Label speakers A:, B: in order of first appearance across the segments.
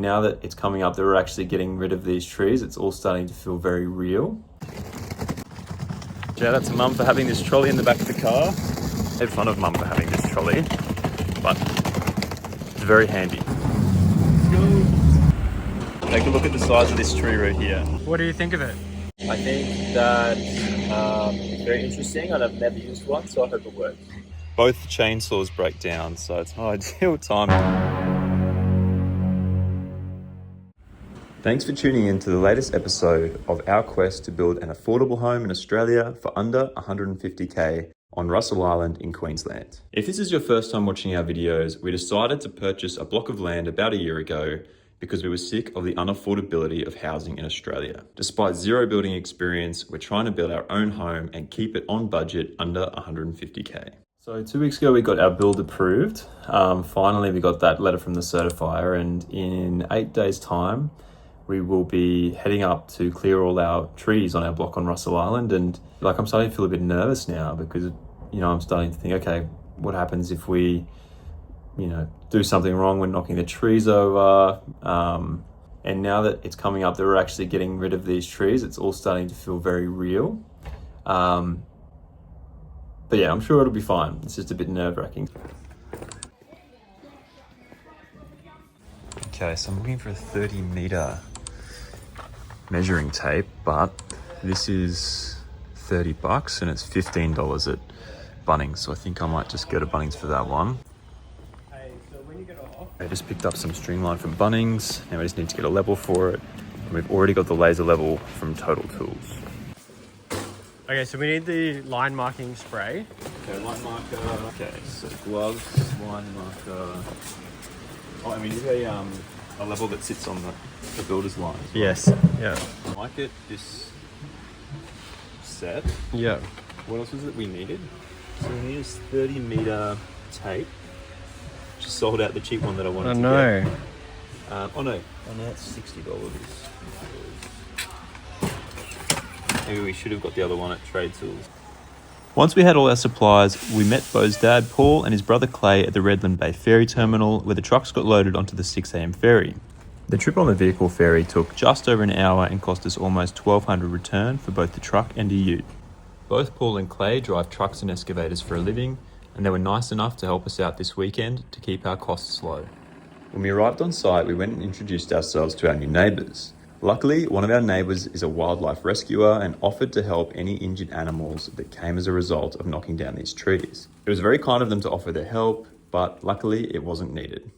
A: Now that it's coming up that we're actually getting rid of these trees, it's all starting to feel very real. Shout out to Mum for having this trolley in the back of the car. I made fun of Mum for having this trolley, but it's very handy. Let's go. Take a look at the size of this tree right here.
B: What do you think of it?
A: I think that it's very interesting and I've never used one, so I hope it works. Both chainsaws break down, so it's ideal timing. Thanks for tuning in to the latest episode of our quest to build an affordable home in Australia for under 150k on Russell Island in Queensland. If this is your first time watching our videos, we decided to purchase a block of land about a year ago because we were sick of the unaffordability of housing in Australia. Despite zero building experience, we're trying to build our own home and keep it on budget under 150k. So 2 weeks ago, we got our build approved. Finally, we got that letter from the certifier, and in 8 days' time, we will be heading up to clear all our trees on our block on Russell Island. And I'm starting to feel a bit nervous now because, I'm starting to think, okay, what happens if we, do something wrong when knocking the trees over? And now that it's coming up that we're actually getting rid of these trees, it's all starting to feel very real. But yeah, I'm sure it'll be fine. It's just a bit nerve-wracking. Okay, so I'm looking for a 30-meter measuring tape, but this is $30 and it's $15 at Bunnings, so I think I might just go to Bunnings for that one.
B: Hey, so when you get off,
A: I just picked up some stringline from Bunnings. Now we just need to get a level for it, and we've already got the laser level from Total Tools.
B: okay, so we need the line marking spray.
A: Okay, line marker. Okay, so gloves, line marker. Oh, and we need a level that sits on the builder's line. Right?
B: Yes. Yeah.
A: I might get this set.
B: Yeah.
A: What else was it we needed? So we need this 30-meter tape. Just sold out the cheap one that I wanted to get. Oh no, that's $60. Maybe we should have got the other one at Trade Tools. Once we had all our supplies, we met Beau's dad, Paul, and his brother Clay at the Redland Bay Ferry Terminal, where the trucks got loaded onto the 6 a.m. ferry. The trip on the vehicle ferry took just over an hour and cost us almost $1,200 return for both the truck and a ute. Both Paul and Clay drive trucks and excavators for a living, and they were nice enough to help us out this weekend to keep our costs low. When we arrived on site, we went and introduced ourselves to our new neighbours. Luckily, one of our neighbours is a wildlife rescuer and offered to help any injured animals that came as a result of knocking down these trees. It was very kind of them to offer their help, but luckily it wasn't needed.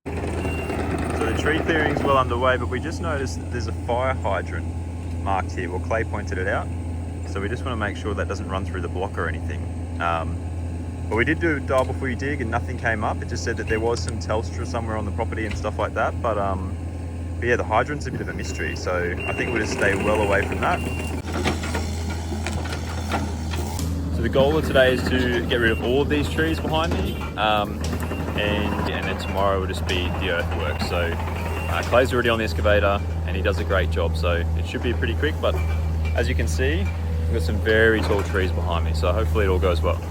A: So the tree clearing is well underway, but we just noticed that there's a fire hydrant marked here. Well, Clay pointed it out, so we just want to make sure that doesn't run through the block or anything. But we did do a dial before you dig and nothing came up. It just said that there was some Telstra somewhere on the property and stuff like that, but yeah, the hydrant's a bit of a mystery, so I think we'll just stay well away from that. So the goal of today is to get rid of all of these trees behind me, and then tomorrow will just be the earthwork. So Clay's already on the excavator and he does a great job, so it should be pretty quick, but as you can see, we've got some very tall trees behind me, so hopefully it all goes well.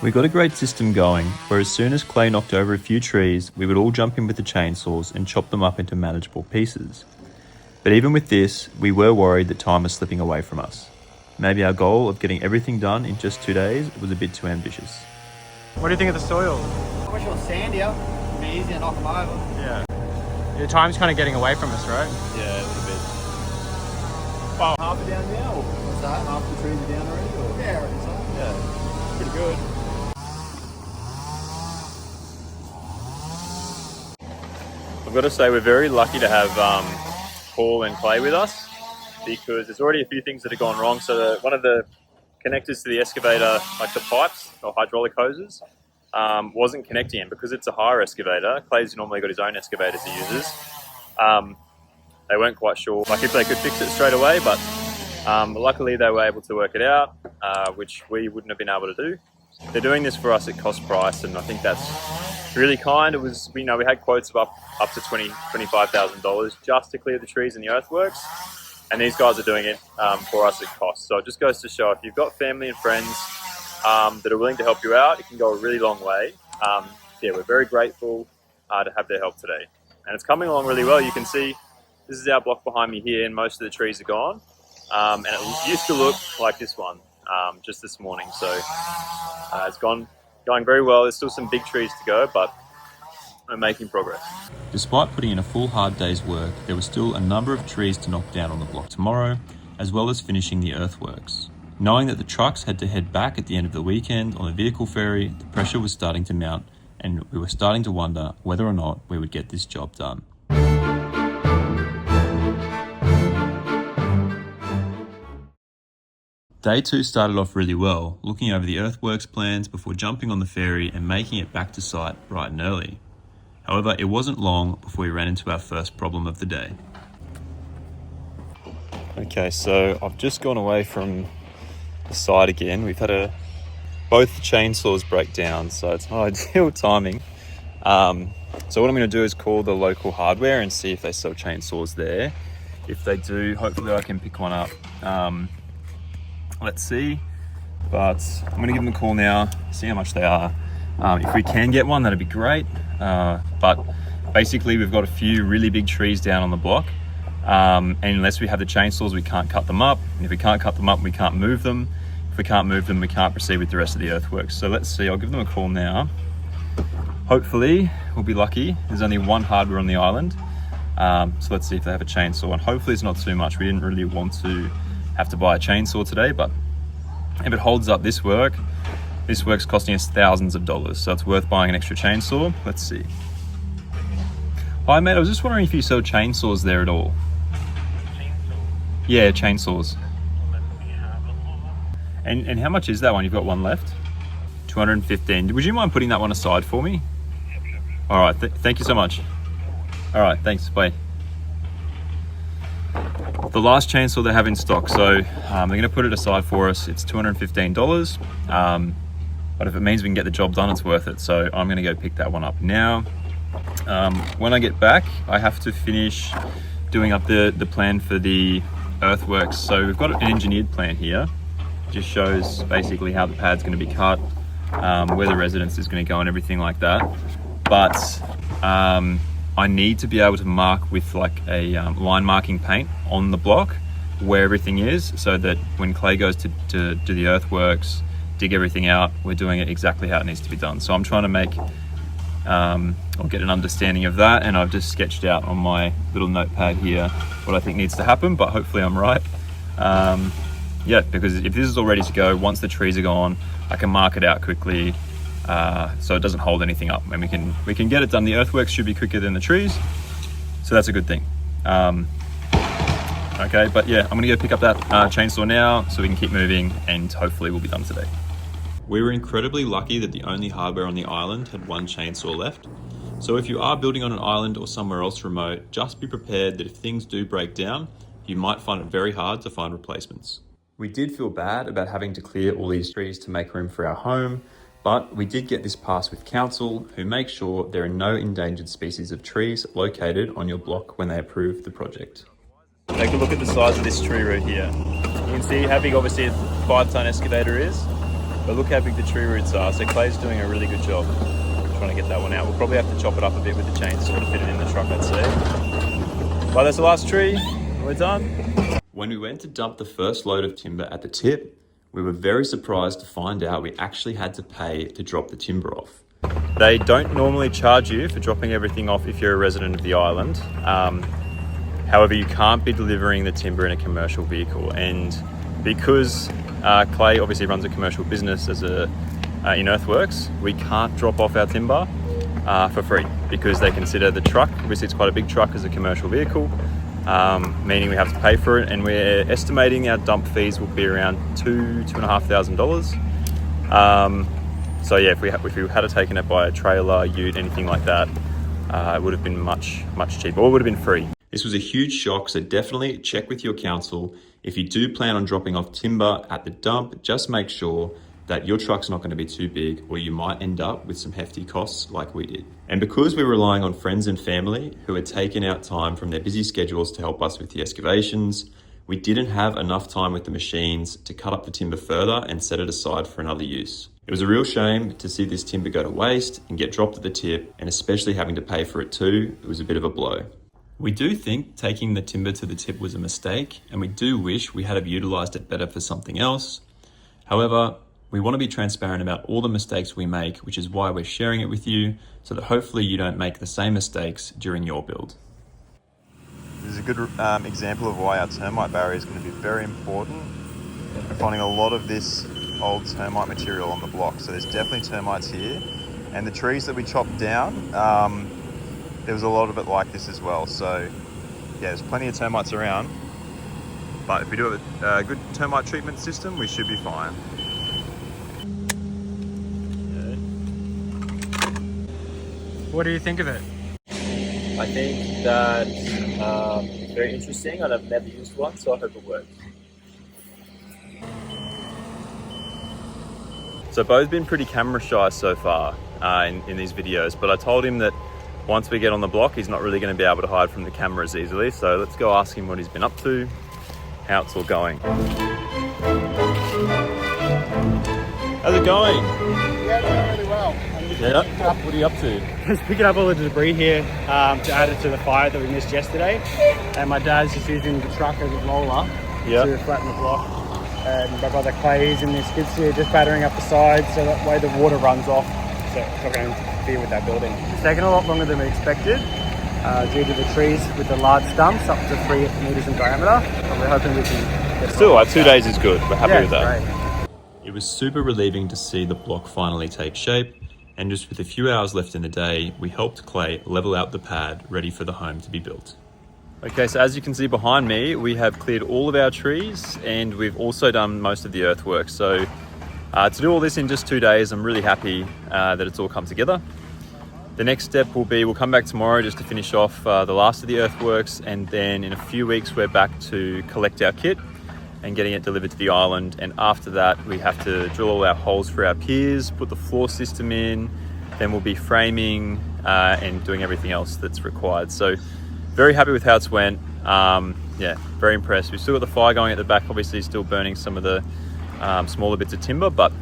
A: We got a great system going, where as soon as Clay knocked over a few trees, we would all jump in with the chainsaws and chop them up into manageable pieces. But even with this, we were worried that time was slipping away from us. Maybe our goal of getting everything done in just 2 days was a bit too ambitious.
B: What do you think of the soil?
C: I wish it was sandier. It'd be easier to knock them over.
B: Yeah. Your time's kind of getting away from us, right?
A: Yeah, a little bit. Well, half are down now, or
C: What's that?
A: half the trees are down already, or?
C: Yeah, I reckon so.
A: Yeah, pretty good. I've got to say we're very lucky to have Paul and Clay with us, because there's already a few things that have gone wrong. So one of the connectors to the excavator, like the pipes or hydraulic hoses, wasn't connecting, and because it's a hire excavator, Clay's normally got his own excavators he uses. They weren't quite sure if they could fix it straight away, but luckily they were able to work it out, which we wouldn't have been able to do. They're doing this for us at cost price, and I think that's really kind. It was, we had quotes of up to $25,000 just to clear the trees and the earthworks, and these guys are doing it for us at cost. So it just goes to show, if you've got family and friends that are willing to help you out, it can go a really long way. Yeah, we're very grateful to have their help today. and it's coming along really well. You can see this is our block behind me here, and most of the trees are gone. And it used to look like this one just this morning. So it's going very well. There's still some big trees to go, but we're making progress. Despite putting in a full hard day's work, there was still a number of trees to knock down on the block tomorrow, as well as finishing the earthworks. Knowing that the trucks had to head back at the end of the weekend on the vehicle ferry, the pressure was starting to mount, and we were starting to wonder whether or not we would get this job done. Day 2 started off really well, looking over the earthworks plans before jumping on the ferry and making it back to site bright and early. However, it wasn't long before we ran into our first problem of the day. Okay, so I've just gone away from the site again. We've had both chainsaws break down, so it's not ideal timing. So what I'm going to do is call the local hardware and see if they sell chainsaws there. If they do, hopefully I can pick one up. Let's see, but I'm going to give them a call now, see how much they are. If we can get one, that'd be great. But basically we've got a few really big trees down on the block. And unless we have the chainsaws, we can't cut them up. And if we can't cut them up, we can't move them. If we can't move them, we can't proceed with the rest of the earthworks. So let's see, I'll give them a call now. Hopefully we'll be lucky. There's only one hardware on the island. So let's see if they have a chainsaw, and hopefully it's not too much. We didn't really want to have to buy a chainsaw today, but if it holds up this work's costing us thousands of dollars, so it's worth buying an extra chainsaw. Let's see. Hi mate, I was just wondering if you sell chainsaws there at all. Yeah, chainsaws. And how much is that one? You've got one left? 215. Would you mind putting that one aside for me? All right, thank you so much. All right, thanks, bye. The last chainsaw they have in stock, so they're going to put it aside for us. It's $215, but if it means we can get the job done, it's worth it. So I'm going to go pick that one up now. When I get back, I have to finish doing up the plan for the earthworks. So we've got an engineered plan here. It just shows basically how the pad's going to be cut, where the residence is going to go and everything like that. But I need to be able to mark with like a line marking paint on the block where everything is, so that when Clay goes to do the earthworks, dig everything out, we're doing it exactly how it needs to be done. So I'm trying to make or get an understanding of that, and I've just sketched out on my little notepad here what I think needs to happen, but hopefully I'm right. Yeah, because if this is all ready to go, once the trees are gone, I can mark it out quickly, so it doesn't hold anything up, and we can get it done. The earthworks should be quicker than the trees, so that's a good thing. Okay, but yeah, I'm gonna go pick up that chainsaw now so we can keep moving, and hopefully we'll be done today. We were incredibly lucky that the only hardware on the island had one chainsaw left. So if you are building on an island or somewhere else remote, just be prepared that if things do break down, you might find it very hard to find replacements. We did feel bad about having to clear all these trees to make room for our home, but we did get this pass with council, who make sure there are no endangered species of trees located on your block when they approve the project. Take a look at the size of this tree root here. You can see how big obviously a 5-ton excavator is, but look how big the tree roots are. So Clay's doing a really good job trying to get that one out. We'll probably have to chop it up a bit with the chainsaw to fit it in the truck, let's see. Well, that's the last tree, we're done. When we went to dump the first load of timber at the tip, we were very surprised to find out we actually had to pay to drop the timber off. They don't normally charge you for dropping everything off if you're a resident of the island. However, you can't be delivering the timber in a commercial vehicle, and because Clay obviously runs a commercial business in Earthworks, we can't drop off our timber for free because they consider the truck, obviously it's quite a big truck, as a commercial vehicle, meaning we have to pay for it, and we're estimating our dump fees will be around $2,500. So yeah, if we had taken it by a trailer, ute, anything like that, it would have been much cheaper, or it would have been free. This was a huge shock, so definitely check with your council. If you do plan on dropping off timber at the dump, just make sure that your truck's not going to be too big, or you might end up with some hefty costs like we did. And because we're relying on friends and family who had taken out time from their busy schedules to help us with the excavations, we didn't have enough time with the machines to cut up the timber further and set it aside for another use. It was a real shame to see this timber go to waste and get dropped at the tip, and especially having to pay for it too. It was a bit of a blow. We do think taking the timber to the tip was a mistake, and we do wish we had have utilised it better for something else. However, we want to be transparent about all the mistakes we make, which is why we're sharing it with you, so that hopefully you don't make the same mistakes during your build. This is a good example of why our termite barrier is going to be very important. We're finding a lot of this old termite material on the block, so there's definitely termites here. And the trees that we chopped down, there was a lot of it like this as well. So yeah, there's plenty of termites around, but if we do a good termite treatment system, we should be fine.
B: What do you think of it?
A: I think that it's very interesting, and I've never used one, so I hope it works. So Bo's been pretty camera shy so far in these videos, but I told him that once we get on the block, he's not really going to be able to hide from the cameras easily. So let's go ask him what he's been up to, how it's all going. How's it going?
C: Yeah, doing really well.
A: Yeah. What are you up to?
B: Just picking up all the debris here to add it to the fire that we missed yesterday. And my dad's just using the truck as a roller to flatten the block. And my brother Clay is in the skid steer just battering up the sides so that way the water runs off, so it's not going to interfere with that building. It's taken a lot longer than we expected due to the trees with the large stumps up to 3 metres in diameter. But we're hoping we can get it.
A: Still, 2 days is good. We're happy with that.
B: Great.
A: It was super relieving to see the block finally take shape, and just with a few hours left in the day, we helped Clay level out the pad ready for the home to be built. Okay, so as you can see behind me, we have cleared all of our trees, and we've also done most of the earthworks. So to do all this in just 2 days, I'm really happy that it's all come together. The next step will be, we'll come back tomorrow just to finish off the last of the earthworks, and then in a few weeks we're back to collect our kit and getting it delivered to the island. And after that, we have to drill all our holes for our piers, put the floor system in, then we'll be framing and doing everything else that's required. So very happy with how it's went. Yeah, very impressed. We've still got the fire going at the back, obviously still burning some of the smaller bits of timber, but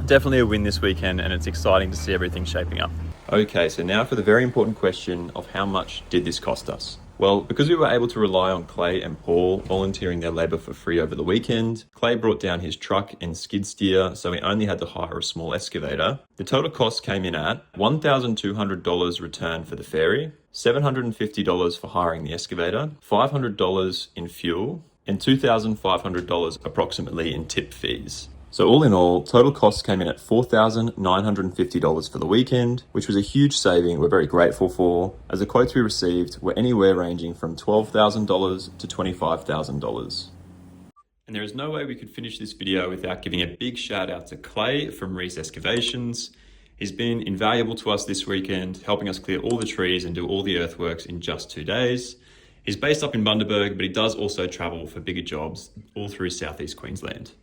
A: definitely a win this weekend, and it's exciting to see everything shaping up. Okay, so now for the very important question of how much did this cost us? Well, because we were able to rely on Clay and Paul volunteering their labour for free over the weekend, Clay brought down his truck and skid steer, so we only had to hire a small excavator. The total cost came in at $1,200 return for the ferry, $750 for hiring the excavator, $500 in fuel, and $2,500 approximately in tip fees. So all in all, total costs came in at $4,950 for the weekend, which was a huge saving we're very grateful for, as the quotes we received were anywhere ranging from $12,000 to $25,000. And there is no way we could finish this video without giving a big shout out to Clay from Reese Excavations. He's been invaluable to us this weekend, helping us clear all the trees and do all the earthworks in just 2 days. He's based up in Bundaberg, but he does also travel for bigger jobs all through southeast Queensland.